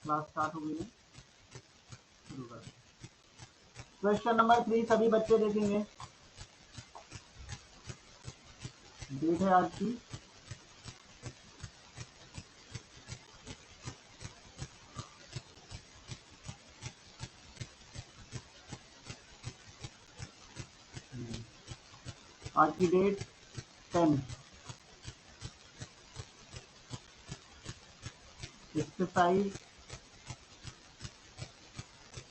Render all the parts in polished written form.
Class start हो गई है, शुरू कर। क्वेश्चन नंबर 3 सभी बच्चे देखेंगे। डेट है आज की 10। एक्सरसाइज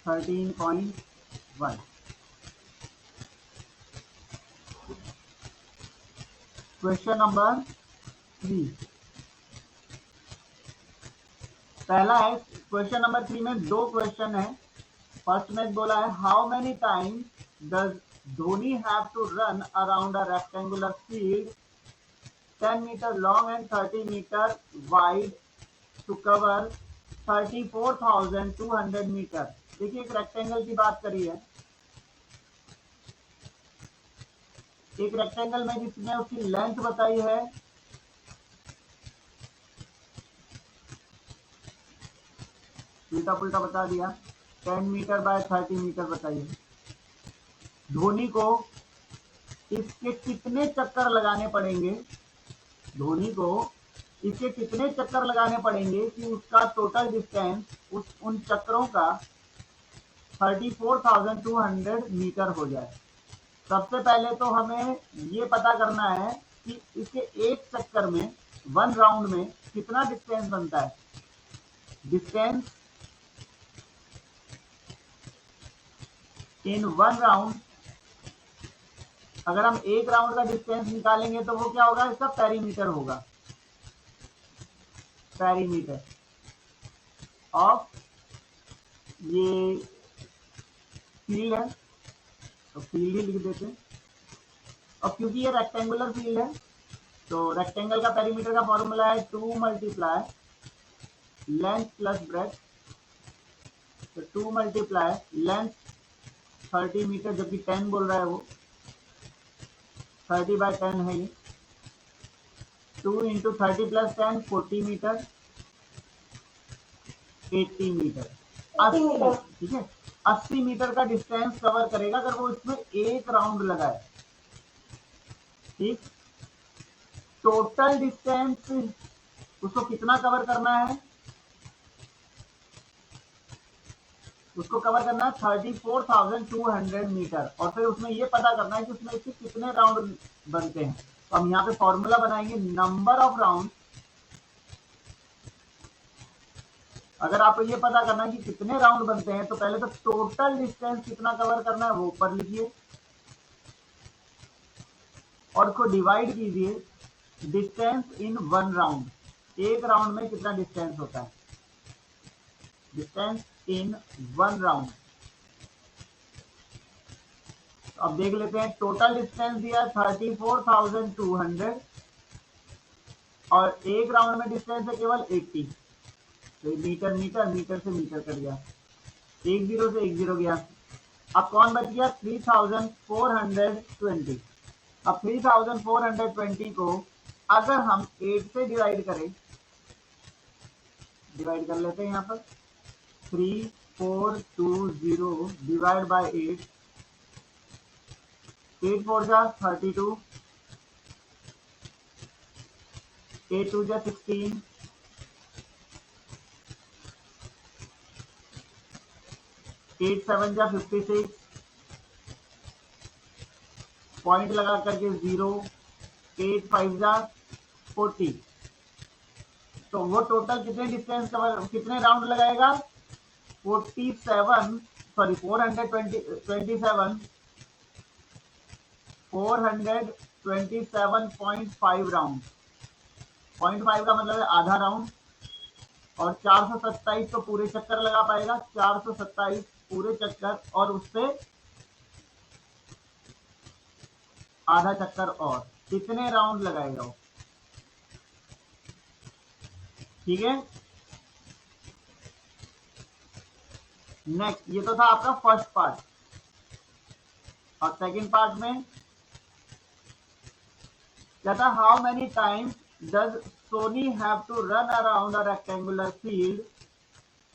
13.1। क्वेश्चन नंबर 3 पहला है। क्वेश्चन नंबर 3 में 2 क्वेश्चन है। फर्स्ट में बोला है how many time does Dhoni have to run around a rectangular field 10 metre long and 30 metre wide to cover 34,200 metre. देखिए एक रेक्टेंगल की बात करी है, एक रेक्टेंगल में जिसमें उसकी लेंथ बताई है उल्टा पुल्टा बता दिया, 10 मीटर बाय 30 मीटर बताइए। धोनी को इसके कितने चक्कर लगाने पड़ेंगे, धोनी को इसके कितने चक्कर लगाने पड़ेंगे कि उसका टोटल डिस्टेंस उन चक्करों का 34,200 मीटर हो जाए। सबसे पहले तो हमें ये पता करना है कि इसके एक चक्कर में 1 राउंड में कितना डिस्टेंस बनता है। डिस्टेंस इन 1 राउंड, अगर हम एक राउंड का डिस्टेंस निकालेंगे तो वो क्या होगा, इसका पेरीमीटर होगा। पेरीमीटर ऑफ ये फील्ड है तो फील्ड ही लिख देते हैं। और क्योंकि ये रेक्टेंगुलर फील्ड है तो रेक्टेंगल का पेरीमीटर का फॉर्मूला है 2 मल्टीप्लाई लेंथ प्लस ब्रेथ। तो 2 मल्टीप्लाई लेंथ 30 मीटर, जबकि 10 बोल रहा है वो 30 बाय 10 है ये। 2 इंटू 30 प्लस 10 40 मीटर 80 मीटर 80, ठीक है। 80 मीटर का डिस्टेंस कवर करेगा अगर वो इसमें एक राउंड लगाए, ठीक। टोटल डिस्टेंस उसको कितना कवर करना है, उसको कवर करना है 34,200 मीटर। और फिर उसमें ये पता करना है कि उसमें इसके कितने राउंड बनते हैं। तो हम यहाँ पे फॉर्मूला बनाएंगे नंबर ऑफ राउंड। अगर आपको ये पता करना है कि कितने राउंड बनते हैं तो पहले तो टोटल डिस्टेंस कितना कवर करना है वो ऊपर लिखिए और उसको डिवाइड कीजिए डिस्टेंस इन 1 राउंड। एक राउंड में कितना डिस्टेंस होता है, डिस्टेंस इन 1 राउंड। अब देख लेते हैं, टोटल डिस्टेंस दिया 34,200 और एक राउंड में डिस्टेंस है केवल 80। तो मीटर मीटर मीटर से मीटर कट गया, एक जीरो से एक जीरो गया। अब कौन बच गया, 3,420। अब 3,420 को अगर हम 8 से डिवाइड करें, डिवाइड कर लेते हैं यहाँ पर 3420 डिवाइड बाय 8, 8 4 जा 32, 8 2 जा 16, 8 7 जा 56, पॉइंट लगा करके 0, 8 5 जा 40। तो वो टोटल कितने डिस्टेंस कवर, कितने राउंड लगाएगा, 427.5 राउंड। 0.5 का मतलब है आधा राउंड। और 427 तो पूरे चक्कर लगा पाएगा, 427 पूरे चक्कर और उससे आधा चक्कर और, कितने राउंड लगाएगा वो, ठीक है। नेक्स्ट, ये तो था आपका फर्स्ट पार्ट। और सेकंड पार्ट में क्या था, how many times does Soni have to run around a rectangular field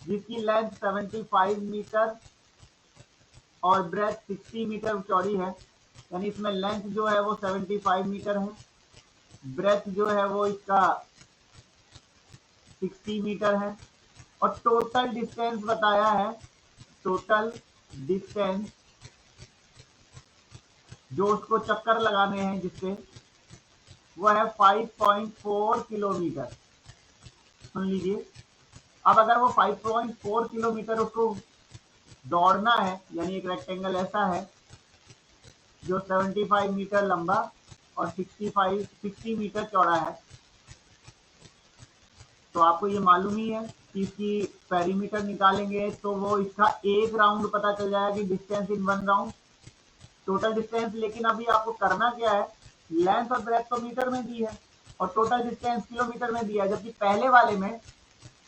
जिसकी लेंथ 75 मीटर और ब्रेथ 60 मीटर चौड़ी है, यानी इसमें लेंथ जो है वो 75 मीटर है, ब्रेथ जो है वो इसका 60 मीटर है, और टोटल डिस्टेंस बताया है, टोटल डिस्टेंस जो उसको चक्कर लगाने हैं जिससे, वो है 5.4 किलोमीटर। सुन लीजिए, अब अगर वो 5.4 किलोमीटर उसको दौड़ना है, यानी एक रेक्टेंगल ऐसा है जो 75 मीटर लंबा और 60 मीटर चौड़ा है, तो आपको ये मालूम ही है कि इसकी पेरीमीटर निकालेंगे तो वो इसका एक राउंड पता चल जाएगा कि distance in one round, total distance. लेकिन अभी आपको करना क्या है, लेंथ और ब्रेथ तो मीटर में दी है और टोटल डिस्टेंस किलोमीटर में दिया है, जबकि पहले वाले में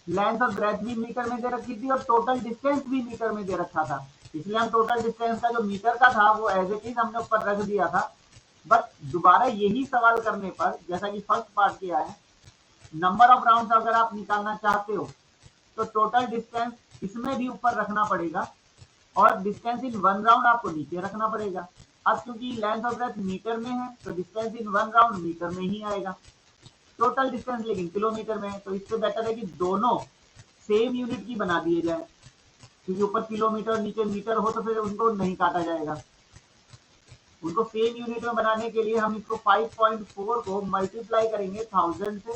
लेंथ और ब्रेथ भी मीटर में दे रखी थी और टोटल डिस्टेंस भी मीटर में दे रखा था, इसलिए हम टोटल डिस्टेंस का जो मीटर का था वो एज इट इज हमने ऊपर रख दिया था। बट दोबारा यही सवाल करने पर, जैसा कि फर्स्ट पार्ट किया है, नंबर ऑफ राउंड्स अगर आप निकालना चाहते हो तो टोटल डिस्टेंस इसमें भी ऊपर रखना पड़ेगा और डिस्टेंस इन वन राउंड आपको नीचे रखना पड़ेगा। अब क्योंकि लेंथ और ब्रेथ मीटर में है तो distance in one round metre में ही आएगा, टोटल डिस्टेंस लेकिन किलोमीटर में है, तो इससे बेटर है कि दोनों सेम यूनिट की बना दिए जाए, क्योंकि ऊपर किलोमीटर नीचे मीटर हो तो फिर उनको नहीं काटा जाएगा। उनको सेम यूनिट में बनाने के लिए हम इसको 5.4 को मल्टीप्लाई करेंगे 1000 से,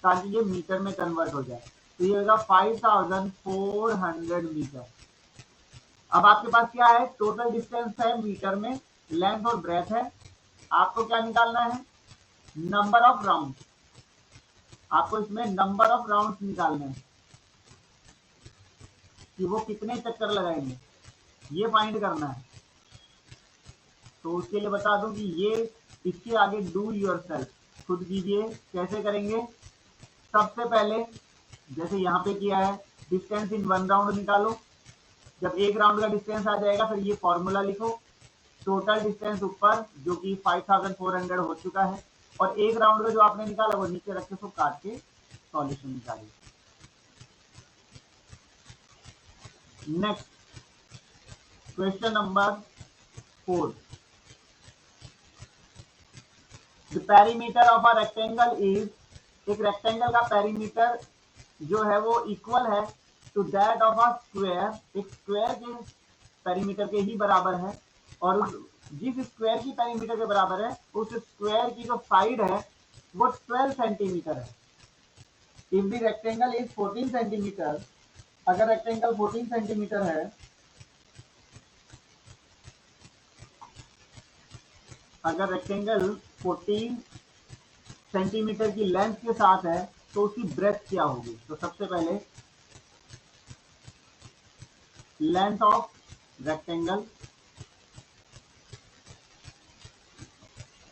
ताकि ये मीटर में कन्वर्ट हो जाए, तो ये होगा 5400 मीटर। अब आपके पास क्या है, टोटल डिस्टेंस है मीटर में, लेंथ और ब्रेथ है, आपको क्या निकालना है, नंबर ऑफ राउंड, आपको इसमें नंबर ऑफ राउंड निकालने हैं कि वो कितने चक्कर लगाएंगे, ये फाइंड करना है। तो उसके लिए बता दूं कि ये इसके आगे डू योरसेल्फ, खुद कीजिए। कैसे करेंगे, सबसे पहले जैसे यहाँ पे किया है, डिस्टेंस इन वन राउंड निकालो, जब एक राउंड का डिस्टेंस आ जाएगा फिर ये फॉर्मूला लिखो, टोटल डिस्टेंस ऊपर जो कि 5400 हो चुका है, और एक राउंड का जो आपने निकाला वो नीचे रख के उसको काट के सॉल्यूशन निकालिए। Next question number 4, the perimeter of a rectangle is, एक रेक्टेंगल का पेरीमीटर जो है वो इक्वल है to that of a square, एक स्क्वायर के पेरीमीटर के ही बराबर है, और जिस स्क्वायर की पेरीमीटर के बराबर है उस स्क्वायर की जो साइड है वो 12 सेंटीमीटर है। If the rectangle is 14 centimetre, अगर रेक्टेंगल 14 सेंटीमीटर है, अगर रेक्टेंगल 14 सेंटीमीटर की लेंथ के साथ है तो उसकी ब्रेथ क्या होगी। तो सबसे पहले लेंथ ऑफ रेक्टेंगल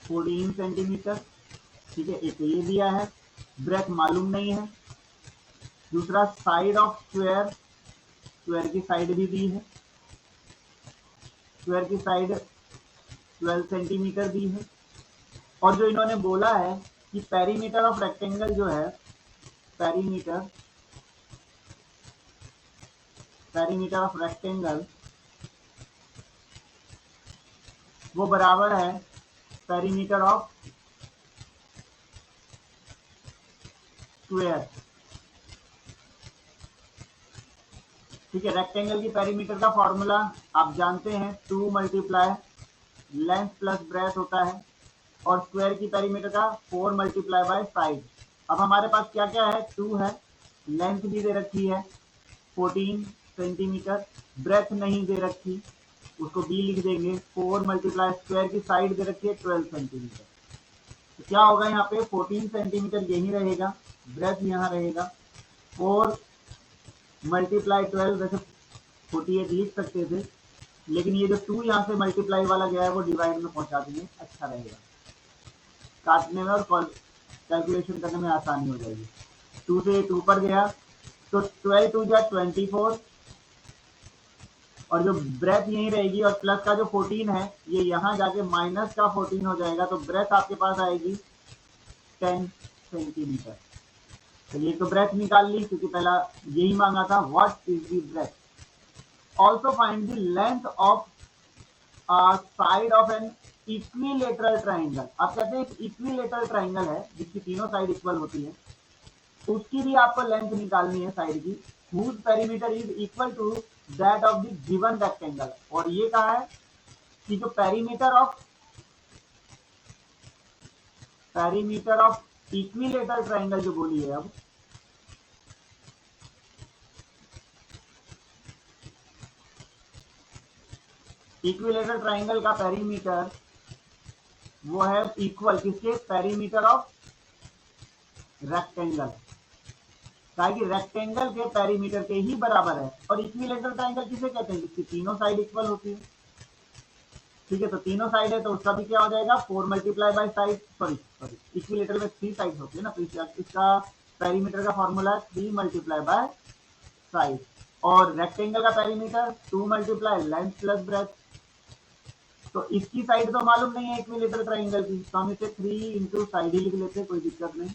14 सेंटीमीटर, ठीक है, एक तो ये दिया है, ब्रेथ मालूम नहीं है। दूसरा साइड ऑफ स्क्वायर, स्क्वायर की साइड भी दी है, स्क्वायर की साइड 12 सेंटीमीटर दी है, और जो इन्होंने बोला है कि पेरीमीटर ऑफ रेक्टेंगल जो है, पेरीमीटर ऑफ रेक्टेंगल वो बराबर है पेरीमीटर ऑफ स्क्वायर, ठीक है। रेक्टेंगल की पेरीमीटर का फॉर्मूला आप जानते हैं, 2 मल्टीप्लाई लेंथ प्लस ब्रेथ होता है, और स्क्वायर की पेरीमीटर का 4 मल्टीप्लाई बाय साइड। अब हमारे पास क्या क्या है, 2 है, लेंथ भी दे रखी है 14 सेंटीमीटर, ब्रेथ नहीं दे रखी, उसको बी लिख देंगे, 4 मल्टीप्लाई स्क्वायर की साइड दे रखी है 12 सेंटीमीटर। तो क्या होगा यहाँ पे, 14 सेंटीमीटर यही रहेगा, ब्रेथ यहाँ रहेगा, 4 मल्टीप्लाई 12, वैसे 48 लिख सकते थे, लेकिन ये जो 2 यहाँ से मल्टीप्लाई वाला गया है वो डिवाइड में पहुंचा देंगे, अच्छा रहेगा, काटने में और कैलकुलेशन करने में आसानी हो जाएगी। 2 से 8 ऊपर गया तो 12 2 जा 24, और जो ब्रेथ यही रहेगी, और प्लस का जो 14 है ये यहाँ जाके माइनस का 14 हो जाएगा, तो ब्रेथ आपके पास आएगी 10 सेंटीमीटर। तो ये तो ब्रेथ निकाल ली क्योंकि पहला यही मांगा था, what is the breadth. Also find the length of side of an equilateral triangle. आप कहते हैं इक्विलेटरल ट्राइंगल है जिसकी तीनों साइड इक्वल होती है, उसकी भी आपको लेंथ निकालनी है साइड की, whose perimeter is equal to that of the given rectangle। और ये कहा है कि जो पेरीमीटर ऑफ इक्विलेटरल ट्राइंगल जो बोली है, अब इक्विलेटरल ट्राइंगल का पेरीमीटर वो है इक्वल किसके, पेरीमीटर ऑफ रेक्टेंगल, ताकि रेक्टेंगल के पेरीमीटर के ही बराबर है। और इक्विलेटरल ट्राइंगल किसे कहते हैं, जिसकी तीनों साइड इक्वल होती है। ठीक है, तो तीनों साइड है तो उसका भी क्या हो जाएगा, 4 multiply by side, sorry equilateral में 3 साइड होती है ना, तो इसका पेरीमीटर का फॉर्मूला 3 मल्टीप्लाई बाय साइड, और रेक्टेंगल का perimeter 2 multiply length plus breadth. तो इसकी साइड तो मालूम नहीं है इक्विलेटरल ट्राइंगल की, तो हम इसे 3 इंटू साइड ही लिख लेते हैं, कोई दिक्कत नहीं।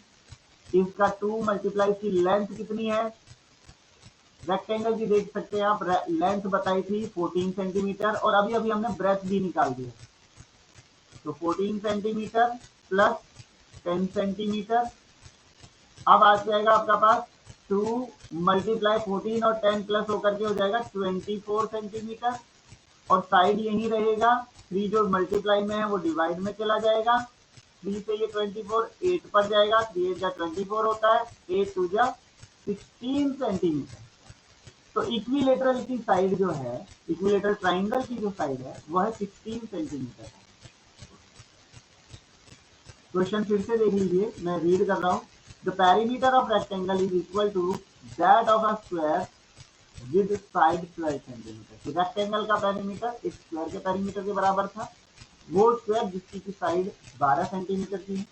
इसका 2 मल्टीप्लाई, इसकी लेंथ कितनी है रेक्टेंगल की, देख सकते हैं आप, लेंथ बताई थी 14 सेंटीमीटर, और अभी अभी हमने ब्रेथ भी निकाल दिया, तो 14 सेंटीमीटर प्लस 10 सेंटीमीटर। अब आ जाएगा आपका पास 2 मल्टीप्लाई 14 और 10 प्लस होकर के हो जाएगा 24 सेंटीमीटर, और साइड यही रहेगा, 3 जो मल्टीप्लाई में है वो डिवाइड में चला जाएगा, 3 से ये 24 8 पर जाएगा, 3 8 जा 24 होता है, 8 2 जा 16 सेंटीमीटर। तो इक्विलेटरल की साइड जो है, इक्विलेटरल ट्राइंगल की जो साइड है वो है 16 सेंटीमीटर। क्वेश्चन फिर से देख लीजिए, मैं रीड कर रहा हूं। The perimeter of rectangle is equal to that of a square with side 12 centimetre. तो रेक्टेंगल का पेरीमीटर एक स्क्वायर के पेरीमीटर के बराबर था, वो स्क्वायर जिसकी की साइड 12 सेंटीमीटर की है।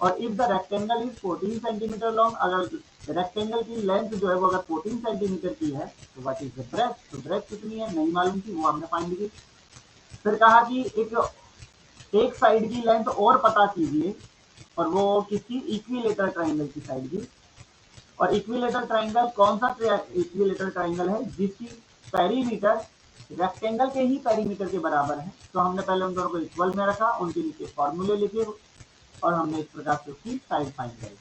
और if the rectangle is 14 centimetre long, अगर रेक्टेंगल की लेंथ जो है वो अगर 14 सेंटीमीटर की है, तो व्हाट इज द ब्रेथ, तो ब्रेथ कितनी है नहीं मालूम थी, वो हमने फाइंड की। फिर कहा कि एक साइड की लेंथ और पता कीजिए, और वो किसकी, इक्विलेटरल ट्राइंगल की साइड की। और इक्विलेटरल ट्राइंगल कौन सा इक्विलेटरल ट्राइंगल है, जिसकी पेरीमीटर रेक्टेंगल के ही पेरीमीटर के बराबर है। तो हमने पहले उन दोनों को इक्वल में रखा, उनके नीचे फॉर्मूले लिखे, और हमने इस प्रकार से उसकी साइड फाइंड करी।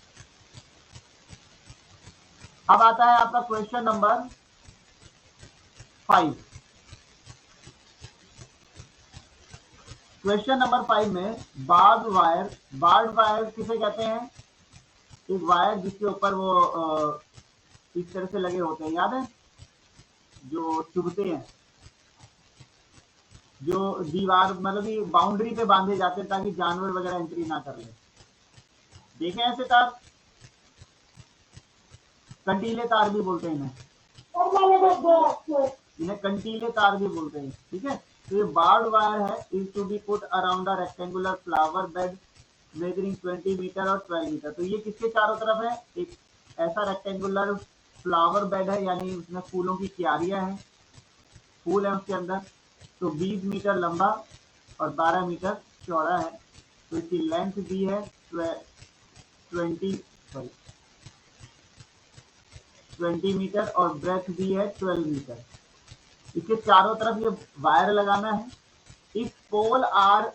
अब आता है आपका क्वेश्चन नंबर 5। क्वेश्चन नंबर 5 में बार्ड वायर किसे कहते हैं, एक वायर जिसके ऊपर वो इस तरह से लगे होते हैं, याद है, जो चुभते हैं, जो दीवार मतलब कि बाउंड्री पे बांधे जाते हैं ताकि जानवर वगैरह एंट्री ना कर ले। देखे ऐसे तार, कंटीले तार भी बोलते हैं इन्हें कंटीले तार भी बोलते हैं। ठीक है, तो ये बार्ड वायर है, is to be put around a rectangular flower bed measuring 20 metre और 12 मीटर। तो ये किसके चारों तरफ है, एक ऐसा रेक्टेंगुलर फ्लावर बेड है, यानी उसमें फूलों की क्यारियां हैं, फूल है उसके अंदर। तो 20 मीटर लंबा और 12 मीटर चौड़ा है। तो इसकी लेंथ भी है 20 मीटर और ब्रेथ भी है 12 मीटर। इसके चारों तरफ ये वायर लगाना है। If pole are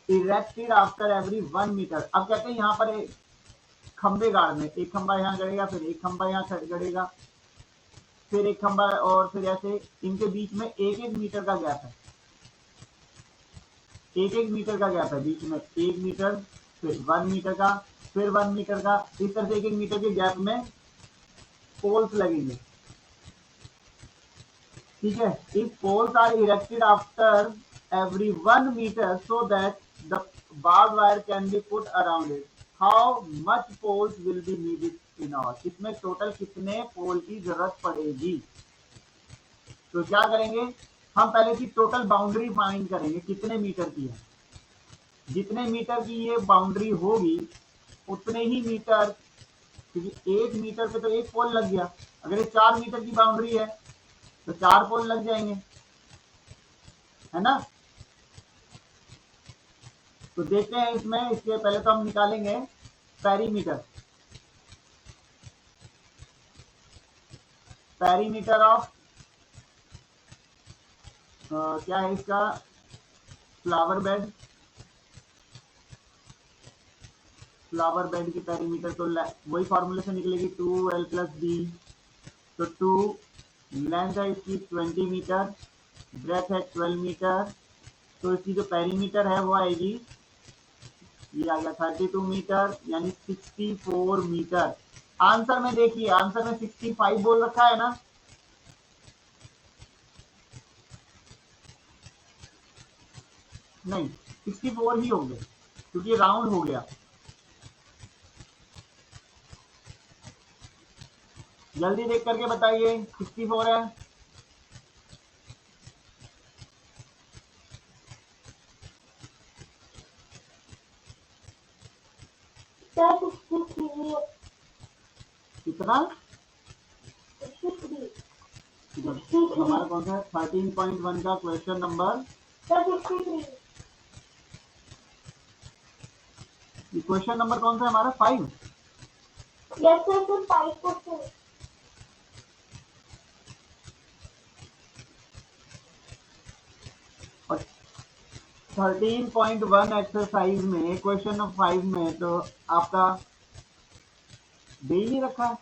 erected after every 1 metre. अब कहते हैं यहाँ पर एक खंबे गाड़ने, एक खंबा यहाँ गड़ेगा, फिर एक खंबा यहाँ गड़ेगा, फिर एक खंबा, और फिर ऐसे इनके बीच में 1-1 मीटर का गैप है, 1-1 मीटर का गैप है बीच में, 1 मीटर, फिर 1 मीटर का, फिर 1 मीटर का, इस तरह से 1-1 मीटर के गैप में पोल्स लगेंगे। ठीक है, if poles are erected after every 1 meter so that the barbed wire can be put around it. How much poles will be needed in all? इसमें टोटल कितने पोल की जरूरत पड़ेगी? तो क्या करेंगे, हम पहले की टोटल बाउंड्री फाइंड करेंगे, कितने मीटर की है। जितने मीटर की ये बाउंड्री होगी उतने ही मीटर, क्योंकि 1 मीटर पे तो एक पोल लग गया, अगर ये 4 मीटर की बाउंड्री है तो 4 पोल लग जाएंगे, है ना। तो देखते हैं इसमें, इसके पहले तो हम निकालेंगे पेरीमीटर। पेरीमीटर ऑफ क्या है इसका, फ्लावर बेड, फ्लावर बेड की पेरीमीटर तो वही फॉर्मूले से निकलेगी 2l + b। तो 2 लेंथ है इसकी 20 मीटर, ब्रेथ है 12 मीटर, तो इसकी जो पेरीमीटर है वो आएगी, ये आ गया 32 मीटर यानी 64 मीटर। आंसर में देखिए, आंसर में 65 बोल रखा है ना, नहीं 64 ही होंगे क्योंकि राउंड हो गया। जल्दी देख करके बताइए, 64 है। कितना? हमारा कौन सा है? 13.1 का क्वेश्चन नंबर, क्वेश्चन नंबर कौन सा है हमारा? 5। Yes sir, 5 question. और 13.1 एक्सरसाइज में क्वेश्चन नंबर 5 में तो आपका दे ही नहीं रखा है।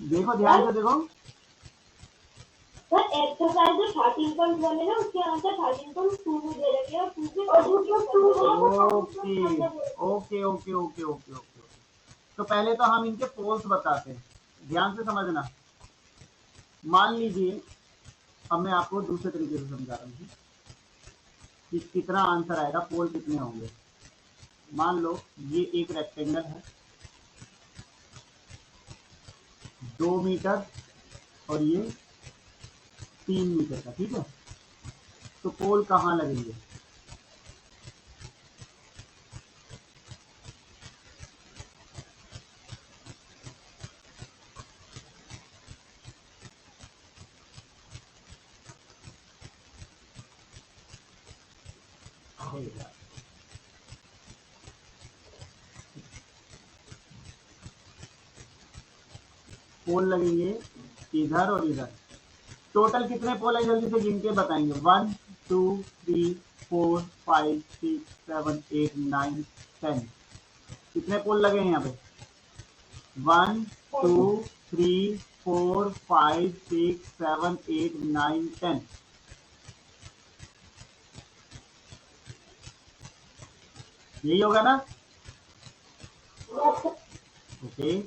देखो ध्यान से देखो, सर एक्सरसाइज जो 13.1 है ना उसके आंसर 13.2 में दे रखे हैं और okay okay okay okay okay okay. तो पहले तो हम इनके पोल्स बताते हैं, ध्यान से समझना। मान लीजिए, अब मैं आपको दूसरे तरीके से समझा रहा हूँ कि कितना आंसर आएगा, पोल कितने होंगे। मान लो ये एक रेक्टेंगल है 2 मीटर और ये 3 मीटर का, ठीक है। तो पोल कहाँ लगेंगे? पोल लगेंगे इधर और इधर। टोटल कितने पोल है जल्दी से गिन के बताएंगे। 1 2 3 4 5 6 7 8 9 10। कितने पोल लगे हैं यहाँ पे? 1 2 3 4 5 6 7 8 9 10। यही होगा ना? ओके।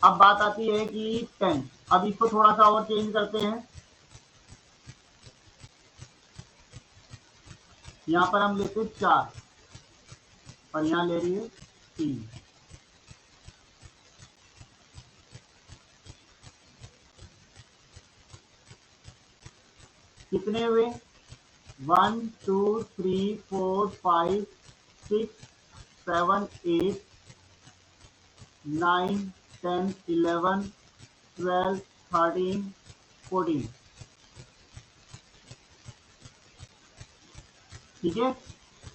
अब बात आती है कि 10। अब इसको थोड़ा सा और चेंज करते हैं। यहाँ पर हम लेते 4 और यहाँ ले रही है 3। कितने हुए? 1 2 3 4 5 6 7 8 9 10 11 12 13 14। ठीक है।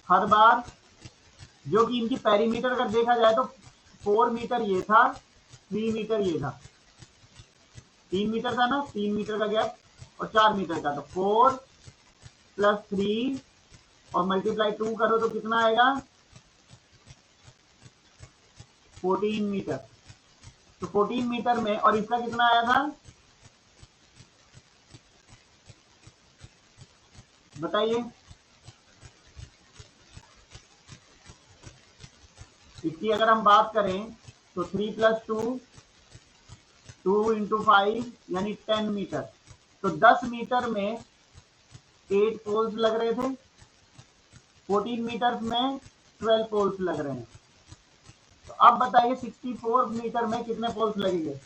हर बार जो कि इनकी पेरीमीटर अगर देखा जाए तो 4 मीटर ये था, 3 मीटर ये था, 3 मीटर था ना, 3 मीटर का गैप और 4 मीटर का। तो 4 + 3 और मल्टीप्लाई 2 करो तो कितना आएगा? 14 मीटर। तो 14 मीटर में, और इसका कितना आया था बताइए? इसकी अगर हम बात करें तो 3 + 2 2 × 5 यानी 10 मीटर। तो 10 मीटर में 8 पोल्स लग रहे थे, 14 मीटर में 12 पोल्स लग रहे हैं। तो अब बताइए 64 मीटर में कितने पोल्स लगेंगे?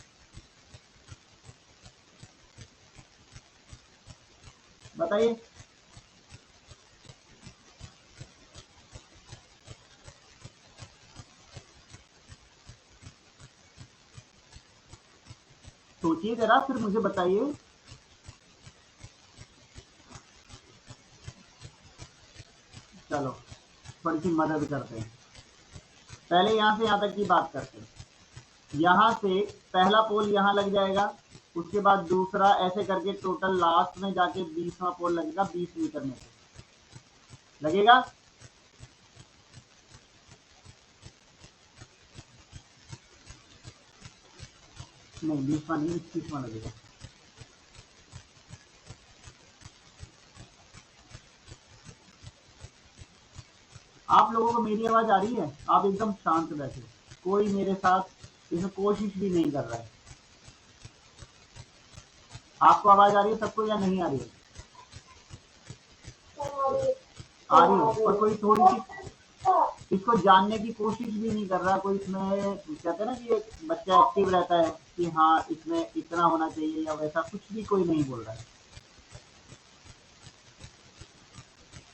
बताइए। सोचिए जरा, फिर मुझे बताइए। चलो थोड़ी सी मदद करते हैं। पहले यहाँ से यहाँ तक की बात करते हैं। यहाँ से पहला पोल यहाँ लग जाएगा, उसके बाद दूसरा, ऐसे करके टोटल लास्ट में जाके 20वां पोल लगेगा 20 मीटर में से लगेगा। नहीं 20वां नहीं 21वां लगेगा। आप लोगों को मेरी आवाज आ रही है? आप एकदम शांत बैठे, कोई मेरे साथ इसमें कोशिश भी नहीं कर रहा है। आपको आवाज आ रही है सबको या नहीं आ रही है? आ रही है। और कोई थोड़ी सी इसको जानने की कोशिश भी नहीं कर रहा। कोई इसमें कहते हैं ना कि एक बच्चा एक्टिव रहता है कि हाँ इसमें इतना होना चाहिए या वैसा, कुछ भी कोई नहीं बोल रहा है।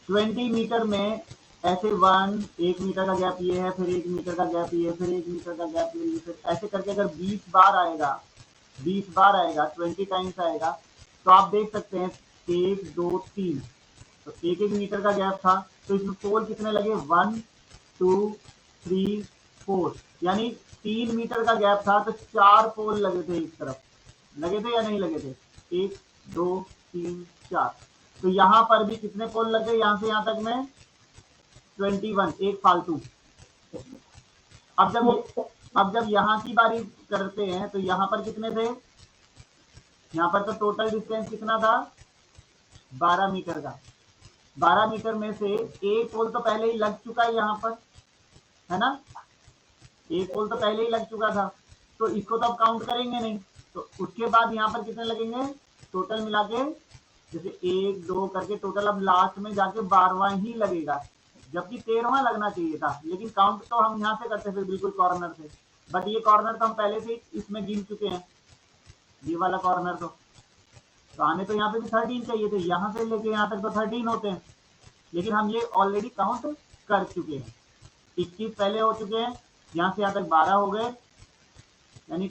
20 मीटर में ऐसे 1 मीटर का गैप ये है, फिर 1 मीटर का गैप ये, फिर 1 मीटर का गैप ये, फिर ऐसे करके अगर 20 बार आएगा 20 टाइम्स आएगा, तो आप देख सकते हैं 1 2 3, तो 1 मीटर का गैप था, तो इसमें पोल कितने लगे? 1 2 3 4, यानी 3 मीटर का गैप था तो 4 पोल लगे थे। इस तरफ लगे थे या नहीं लगे थे? 1 2 3 4। तो यहाँ पर भी कितने पोल लगे? यहाँ से यहाँ तक में 21, एक फालतू। अब जब यहाँ की बारी करते हैं तो यहाँ पर कितने थे? यहाँ पर तो टोटल डिस्टेंस कितना था? 12 मीटर का। 12 मीटर में से एक पोल तो पहले ही लग चुका है यहाँ पर, है ना? एक पोल तो पहले ही लग चुका था, तो इसको तो अब काउंट करेंगे नहीं। तो उसके बाद यहाँ पर कितने लगेंगे टोटल मिला के? जैसे 1 2 करके टोटल अब लास्ट में जाके 12वां ही लगेगा, जबकि 13वां लगना चाहिए था। लेकिन काउंट तो हम यहाँ से करते थे बिल्कुल कॉर्नर से, बट ये कॉर्नर तो हम पहले से इसमें गिन चुके हैं, ये वाला कॉर्नर। तो आने तो यहाँ पे भी 13 चाहिए थे, यहाँ से लेके यहाँ तक तो 13 होते हैं, लेकिन हम ये ऑलरेडी काउंट कर चुके हैं। 21 पहले हो चुके हैं, यहाँ से यहाँ तक 12 हो गए, यानी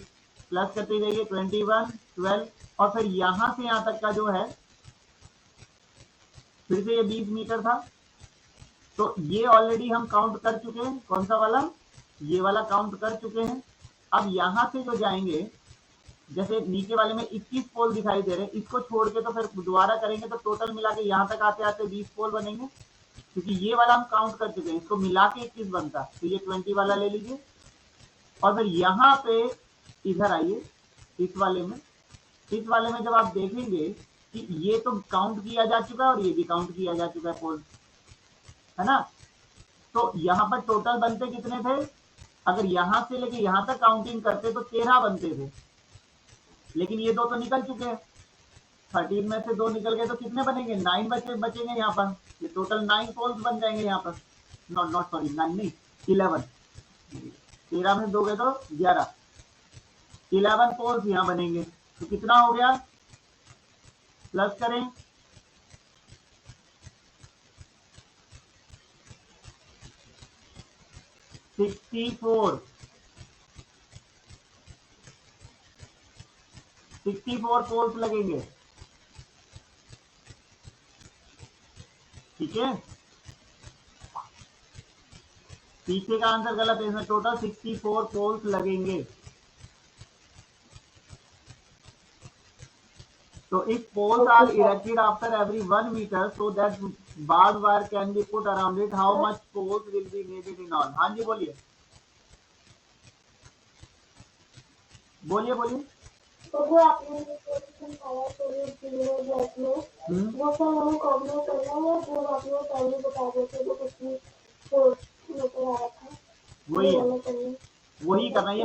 प्लस करते जाइए 21 12, और फिर यहाँ से यहाँ तक का जो है फिर से ये 20 मीटर था, तो ये ऑलरेडी हम काउंट कर चुके हैं। कौन सा वाला? ये वाला काउंट कर चुके हैं। अब यहाँ से जो जाएंगे, जैसे नीचे वाले में 21 पोल दिखाई दे रहे हैं, इसको छोड़ के तो फिर दोबारा करेंगे तो टोटल मिला के यहाँ तक आते आते 20 पोल बनेंगे, क्योंकि ये वाला हम काउंट कर चुके हैं, इसको मिला के 21 बनता। तो ये 20 वाला ले लीजिए, और फिर यहाँ पे इधर आइए इस वाले में जब आप देखेंगे कि ये तो काउंट किया जा चुका है और ये भी काउंट किया जा चुका है पोल, है ना? तो यहाँ पर टोटल बनते कितने थे? अगर यहाँ से लेके यहाँ तक काउंटिंग करते तो 13 बनते थे, लेकिन ये 2 तो निकल चुके हैं। 13 में से 2 निकल गए तो कितने बनेंगे? 9 बचेंगे यहाँ पर। ये टोटल 9 पोल्स बन जाएंगे यहाँ पर। नॉट सॉरी 9 नहीं 11, 13 में 2 गए तो 11, 11 पोल्स यहाँ बनेंगे। तो कितना हो गया? प्लस करें, सिक्सटी फोर पोल्स लगेंगे, ठीक है? पीछे का आंसर गलत है, इसमें टोटल 64 पोल्स लगेंगे। तो if poles are erected after every 1 meter so that barbed wire can be put around it, how much poles will be needed in all? हाँ जी बोलिए बोलिए बोलिए। तो जो आपने समझाया तो ये बैच में वो सब हमें कॉम्बिनेट करना है, जो आपने पहले बता देते तो कुछ भी तो लेकर आ रखा है, वही करना है।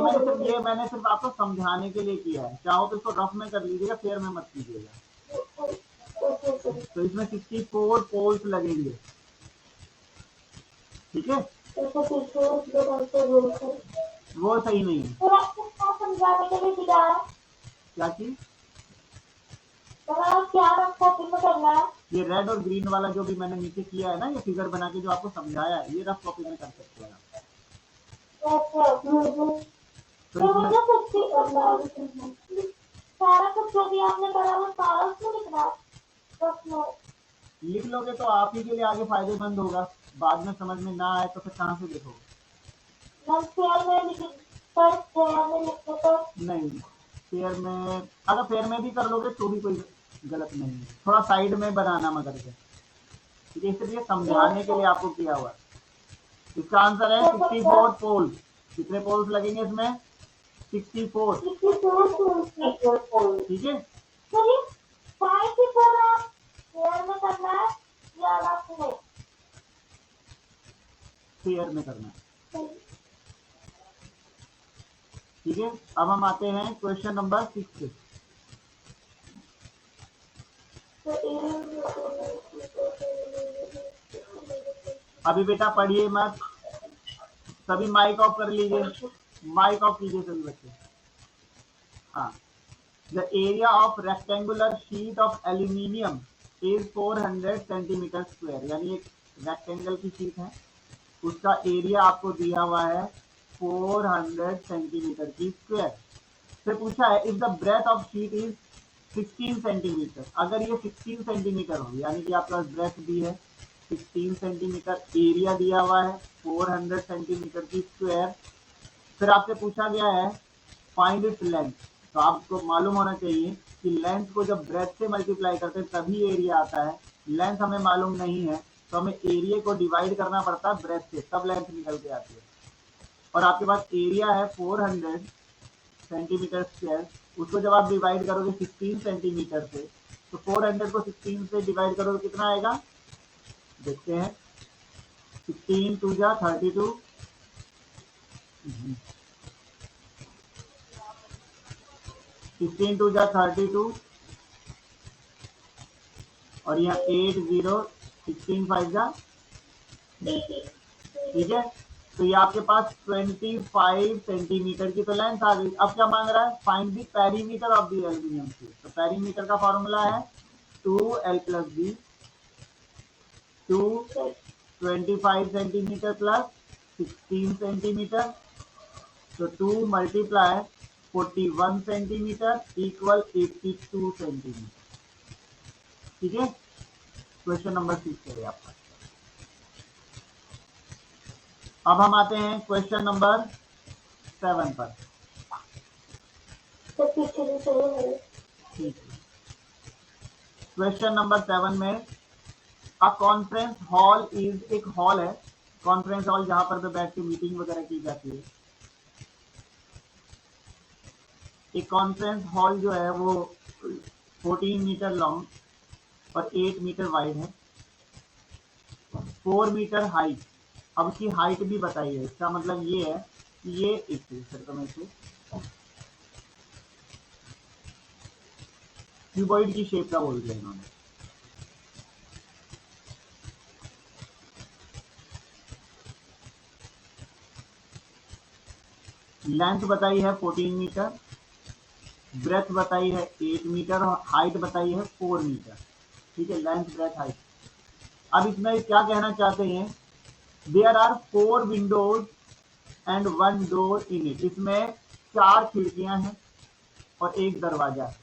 मैंने सिर्फ आपको समझाने के लिए किया है, चाहो तो इसको रफ में कर लीजिएगा, फेयर में मत कीजिएगा। तो इसमें 64 पोल्स लगेंगे, ठीक है? वो सही नहीं है। समझाने के लिए दिखाया क्या चीज? क्या करना है? ये रेड और ग्रीन वाला जो भी मैंने नीचे किया है ना, ये फिगर बना के जो आपको समझाया है, ये रफ कॉपी में कर सकते हैं आप। सारा कुछ जो भी आपने करा वो सारा उसमें लिखना है। लिख लोगे तो आप ही के लिए आगे फायदेमंद होगा। बाद में समझ में ना आए तो फिर कहाँ से देखोगे? फेयर में लिखे तो नहीं, फेयर में अगर फेयर में भी कर लोगे तो भी कोई गलत नहीं है, थोड़ा साइड में बनाना मगर के, ठीक है, इसलिए समझाने के लिए आपको किया हुआ है। इसका आंसर है 64 पोल्स। कितने पोल्स लगेंगे इसमें? 64, ठीक है। चलिए 54 आप फेयर में करना है या अलग में? फेयर में करना है, ठीक है। अब हम आते हैं क्वेश्चन नंबर 6 पे। अभी बेटा पढ़िए मत, सभी माइक ऑफ कर लीजिए, माइक ऑफ कीजिए सभी बच्चे। हाँ, the area of rectangular sheet of aluminium is 400 centimetre square, यानी एक रेक्टेंगल की शीट है, उसका एरिया आपको दिया हुआ है 400 सेंटीमीटर की स्क्वायर। फिर पूछा है if the breadth of sheet is 16 centimetre, अगर ये 16 सेंटीमीटर हो, यानी कि आपका ब्रेथ भी है 16 सेंटीमीटर, एरिया दिया हुआ है 400 सेंटीमीटर की स्क्वायर। फिर आपसे पूछा गया है फाइंड इट्स लेंथ, तो आपको मालूम होना चाहिए कि लेंथ को जब ब्रेथ से मल्टीप्लाई करते हैं तभी एरिया आता है। लेंथ हमें मालूम नहीं है तो हमें एरिया को डिवाइड करना पड़ता है ब्रेथ से, तब लेंथ निकल के आती है। और आपके पास एरिया है 400 सेंटीमीटर स्क्वायर, उसको जब आप डिवाइड करोगे 16 सेंटीमीटर से, तो 400 को 16 से डिवाइड करोगे कितना आएगा, देखते हैं। 16 2 जा 32, 16 2 जा 32, और यहाँ 8 0 16 5 जा, ठीक है। तो ये आपके पास 25 सेंटीमीटर की तो लेंथ आ गई। अब क्या मांग रहा है, find the perimeter of the aluminium sheet. तो पेरीमीटर का फॉर्मूला है 2l + b, 2 25 centimetre plus 16 centimetre, तो 2 × 41 सेंटीमीटर इक्वल 82 सेंटीमीटर, ठीक है। क्वेश्चन नंबर 6 है आपका। अब हम आते हैं क्वेश्चन नंबर 7 पर, ठीक है। क्वेश्चन नंबर 7 में अ कॉन्फ्रेंस हॉल इज, एक हॉल है, कॉन्फ्रेंस हॉल जहां पर बैठ के मीटिंग वगैरह की जाती है। एक कॉन्फ्रेंस हॉल जो है वो 14 मीटर लॉन्ग और 8 मीटर वाइड है, 4 मीटर हाइट। अब इसकी हाइट भी बताइए, इसका मतलब ये है कि ये एक क्यूबॉइड की शेप का बोल दिया इन्होंने। लेंथ बताई है 14 मीटर, ब्रेथ बताई है 8 मीटर और हाइट बताई है 4 मीटर, ठीक है। Length breadth height. अब इसमें क्या कहना चाहते हैं, there are 4 windows and 1 door in it, इसमें 4 खिड़कियां हैं और एक दरवाजा है,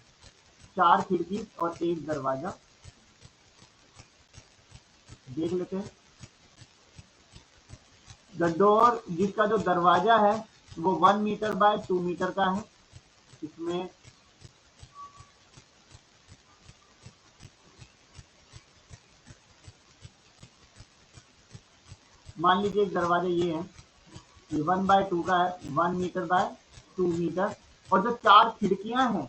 4 खिड़की और एक दरवाजा। देख लेते हैं। द डोर, जिसका जो दरवाजा है वो 1 मीटर बाय 2 मीटर का है। इसमें मान लीजिए एक दरवाजा ये है, ये 1/2 का है, 1 मीटर बाय 2 मीटर। और जो 4 खिड़कियां हैं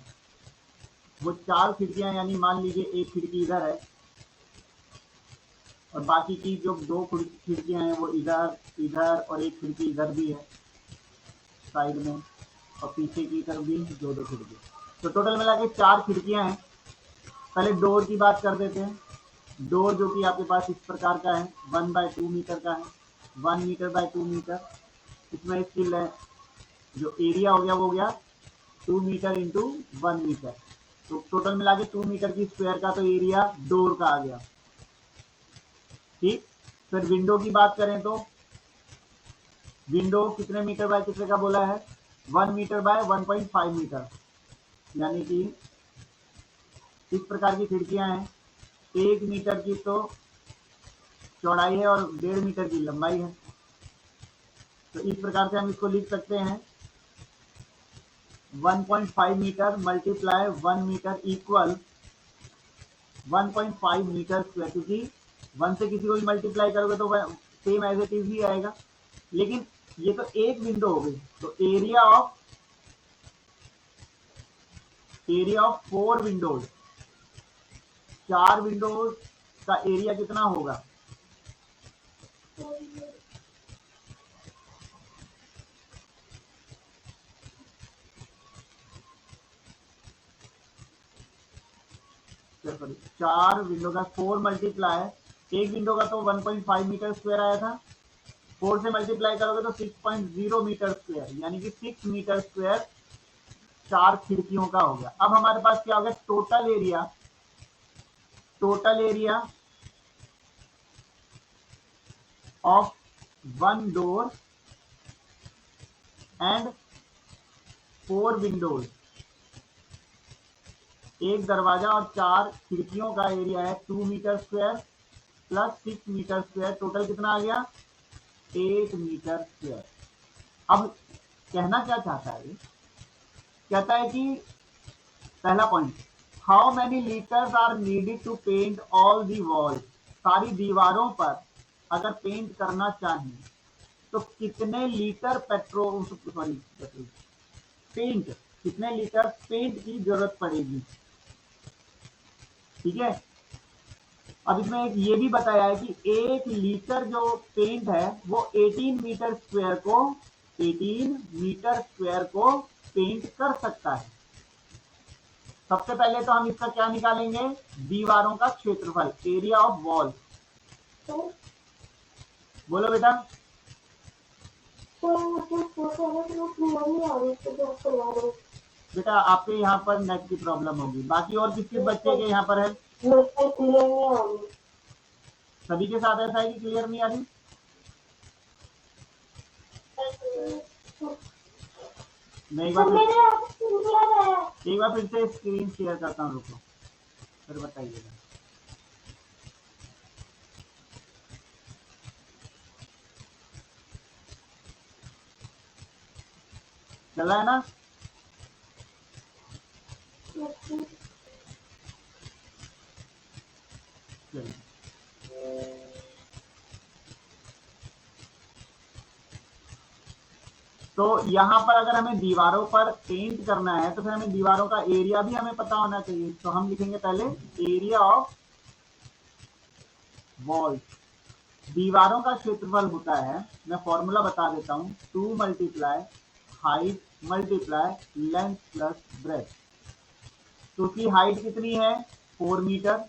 वो 4 खिड़कियां, यानी मान लीजिए एक खिड़की इधर है और बाकी की जो 2 खिड़कियां हैं वो इधर इधर और एक खिड़की इधर भी है साइड में, और पीछे की तरफ भी 2 खिड़की। तो टोटल मिला के 4 खिड़कियां हैं। पहले डोर की बात कर देते हैं। डोर जो कि आपके पास इस प्रकार का है, 1/2 मीटर का है, 1 मीटर बाय 2 मीटर। इसमें इसकी जो एरिया हो गया वो हो गया 2 मीटर इंटू 1 मीटर, तो टोटल मिला के 2 मीटर की स्क्वायर का तो एरिया डोर का आ गया, ठीक। फिर विंडो की बात करें तो विंडो कितने मीटर बाय कितने का बोला है, 1 मीटर बाय 1.5 मीटर, यानी कि इस प्रकार की खिड़कियां हैं, 1 मीटर की तो चौड़ाई है और 1.5 मीटर की लंबाई है। तो इस प्रकार से हम इसको लिख सकते हैं 1.5 metre multiply 1 metre equal 1.5 metre square, क्योंकि 1 से किसी को भी मल्टीप्लाई करोगे तो सेम एज इट इज ही आएगा। लेकिन ये तो एक विंडो हो गई, तो एरिया ऑफ 4 विंडोज, 4 विंडोज का एरिया कितना होगा? चार विंडो का 4 मल्टीप्लाई, एक विंडो का तो 1.5 मीटर स्क्वायर आया था, 4 से मल्टीप्लाई करोगे तो 6.0 मीटर स्क्वायर, यानी कि 6 मीटर स्क्वायर 4 खिड़कियों का हो गया। अब हमारे पास क्या हो गया? Total area of 1 door and 4 windows, एक दरवाजा और 4 खिड़कियों का एरिया है 2 metre square plus 6 metre square, total कितना आ गया? 8 मीटर स्क्वायर। अब कहना क्या चाहता है? कहता है कि पहला point, how many litres are needed to paint all the wall, सारी दीवारों पर अगर पेंट करना चाहें तो कितने लीटर पेंट, कितने लीटर पेंट की जरूरत पड़ेगी। ठीक है। अब इसमें एक ये भी बताया है कि 1 लीटर जो पेंट है वो 18 मीटर स्क्वायर को पेंट कर सकता है। सबसे पहले तो हम इसका क्या निकालेंगे? दीवारों का क्षेत्रफल, एरिया ऑफ वॉल। बोलो बेटा। बेटा आपके यहाँ पर नेट की प्रॉब्लम होगी, बाकी और किस बच्चे के यहाँ पर है? सभी के साथ ऐसा है कि क्लियर नहीं आ रही? मैं एक बार फिर से स्क्रीन शेयर करता हूँ, रुको फिर बताइएगा। चला है ना? चलिए, तो यहाँ पर अगर हमें दीवारों पर पेंट करना है तो फिर हमें दीवारों का एरिया भी हमें पता होना चाहिए। तो हम लिखेंगे पहले एरिया ऑफ वॉल। दीवारों का क्षेत्रफल होता है, मैं फॉर्मूला बता देता हूँ, 2 multiply height multiply length plus breadth. तो उसकी हाइट कितनी है? 4 मीटर,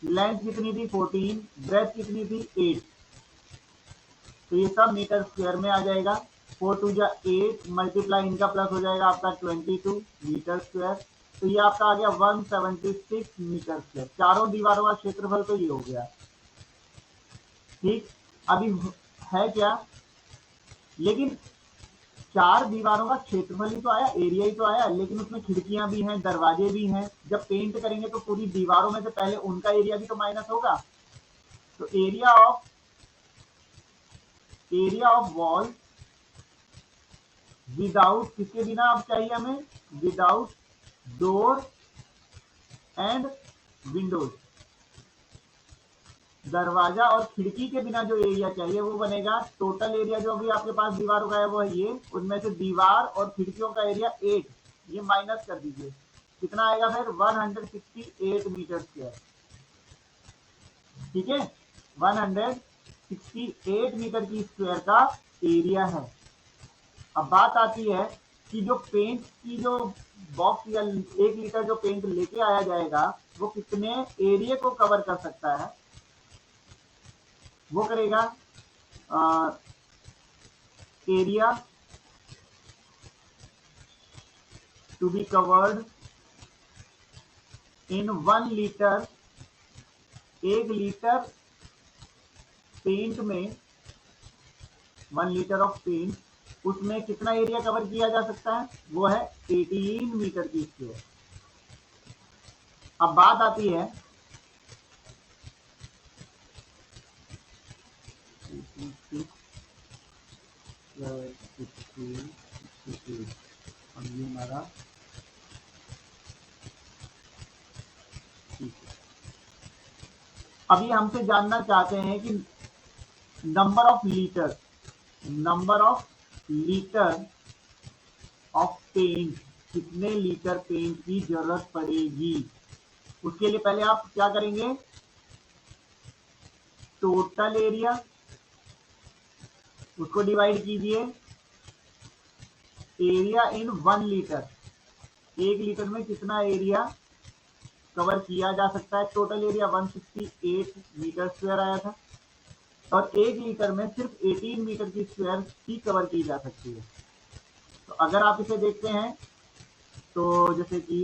लेंथ कितनी थी? 14, ब्रेथ कितनी थी? 8। तो ये सब मीटर स्क्वायर में आ जाएगा। 4 2 जा 8 मल्टीप्लाई इनका प्लस हो जाएगा आपका 22 मीटर स्क्वायर। तो ये आपका आ गया 176 मीटर स्क्वायर। चारों दीवारों का क्षेत्रफल तो ये हो गया। ठीक, अभी है क्या? लेकिन 4 दीवारों का क्षेत्रफल ही तो आया, एरिया ही तो आया, लेकिन उसमें खिड़कियां भी हैं, दरवाजे भी हैं। जब पेंट करेंगे तो पूरी दीवारों में से पहले उनका एरिया भी तो माइनस होगा। तो एरिया ऑफ वॉल विदाउट, किसके बिना अब चाहिए हमें? विदाउट डोर एंड विंडोज, दरवाजा और खिड़की के बिना जो एरिया चाहिए वो बनेगा टोटल एरिया जो अभी आपके पास दीवारों का है वो है ये, उनमें से दीवार और खिड़कियों का एरिया 8, ये माइनस कर दीजिए, कितना आएगा फिर? 168 मीटर स्क्वायर। ठीक है, 168 मीटर की स्क्वायर का एरिया है। अब बात आती है कि जो पेंट की जो बॉक्स या 1 लीटर जो पेंट लेके आया जाएगा वो कितने एरिया को कवर कर सकता है? वो करेगा area to be covered in 1 litre, 1 litre paint में, 1 लीटर ऑफ पेंट, उसमें कितना एरिया कवर किया जा सकता है? वो है 18 मीटर की स्क्वायर। अब बात आती है और ये हमारा ठीक है। अभी हमसे जानना चाहते हैं कि number of litre of paint, कितने लीटर पेंट की जरूरत पड़ेगी। उसके लिए पहले आप क्या करेंगे, टोटल एरिया उसको डिवाइड कीजिए एरिया इन 1 लीटर। 1 लीटर में कितना एरिया कवर किया जा सकता है। टोटल एरिया 168 मीटर स्क्वायर आया था और 1 लीटर में सिर्फ 18 मीटर की स्क्वायर ही कवर की जा सकती है। तो अगर आप इसे देखते हैं तो जैसे कि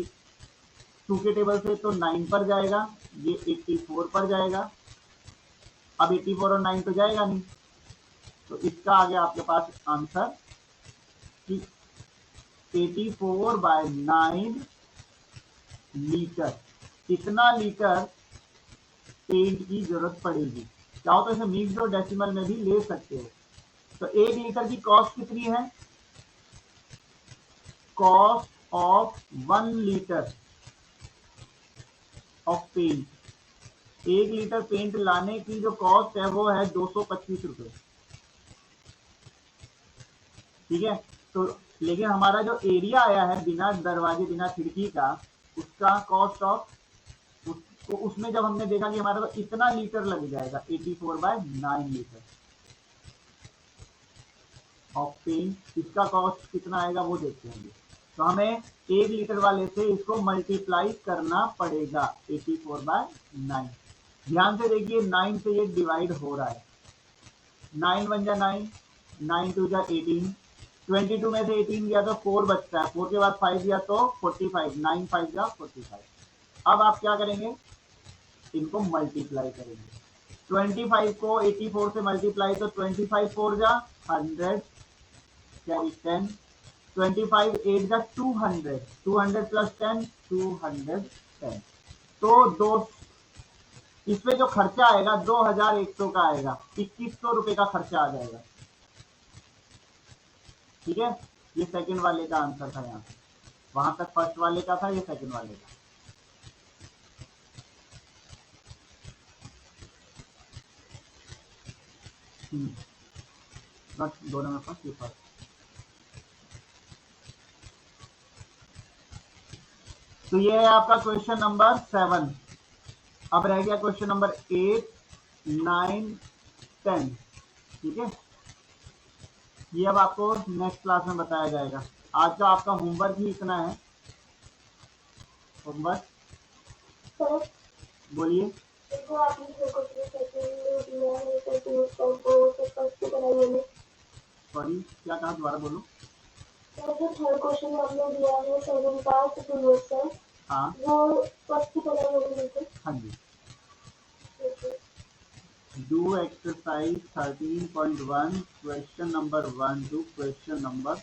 2 के टेबल से तो 9 पर जाएगा, ये 84 पर जाएगा। अब 84 और 9 तो जाएगा नहीं, तो इसका आ गया आपके पास आंसर कि 84/9 लीटर। कितना लीटर पेंट की जरूरत पड़ेगी। चाहो तो इसे मिक्स्ड और डेसिमल में भी ले सकते हो। तो 1 लीटर की कॉस्ट कितनी है, cost of 1 litre of paint, 1 litre paint लाने की जो कॉस्ट है वो है 225 रुपए। ठीक है, तो लेकिन हमारा जो एरिया आया है बिना दरवाजे बिना खिड़की का, उसका कॉस्ट ऑफ तो उसमें जब हमने देखा कि हमारा तो इतना लीटर लग जाएगा 84/9 लीटर ऑफ पेंट, इसका कॉस्ट कितना आएगा वो देखते हैं। तो हमें 1 लीटर वाले से इसको मल्टीप्लाई करना पड़ेगा 84/9। ध्यान से देखिए 9 से ये डिवाइड हो रहा है, 9 1 जा 9, 9 2 जा 18, 22 में से 18 गया तो 4 बचता है, 4 के बाद 5 गया तो 45, 9 5 जा 45। अब आप क्या करेंगे, इनको मल्टीप्लाई करेंगे। 25 को 84 से मल्टीप्लाई तो 25 4 जा 100 कैरी 10, 25 8 जा 200, 200 प्लस 10 210। तो दो इसमें जो खर्चा आएगा 2100 का आएगा, 2100 रुपए का खर्चा आ जाएगा। ठीक है, ये सेकंड वाले का आंसर था। यहाँ वहां तक फर्स्ट वाले का था, ये सेकंड वाले का। बस दोनों में फर्स्ट, ये फर्स्ट। तो ये है आपका क्वेश्चन नंबर 7। अब रह गया क्वेश्चन नंबर 8 9 10। ठीक है, ये अब आपको नेक्स्ट क्लास में बताया जाएगा। आज का आपका होमवर्क ही इतना है। होमवर्क बोलिए। सॉरी क्या कहा, दोबारा बोलो। थर्ड क्वेश्चन आपने दिया है 7 पास यूनिवर्सल, हाँ वो फर्स्ट की तरह होगी। हाँ जी, do exercise 13.1 question number 1 to question number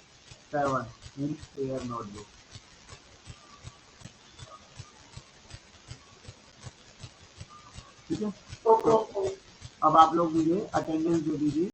7 in your notebook। ठीक है, तो अब आप लोग मुझे अटेंडेंस दे दीजिए।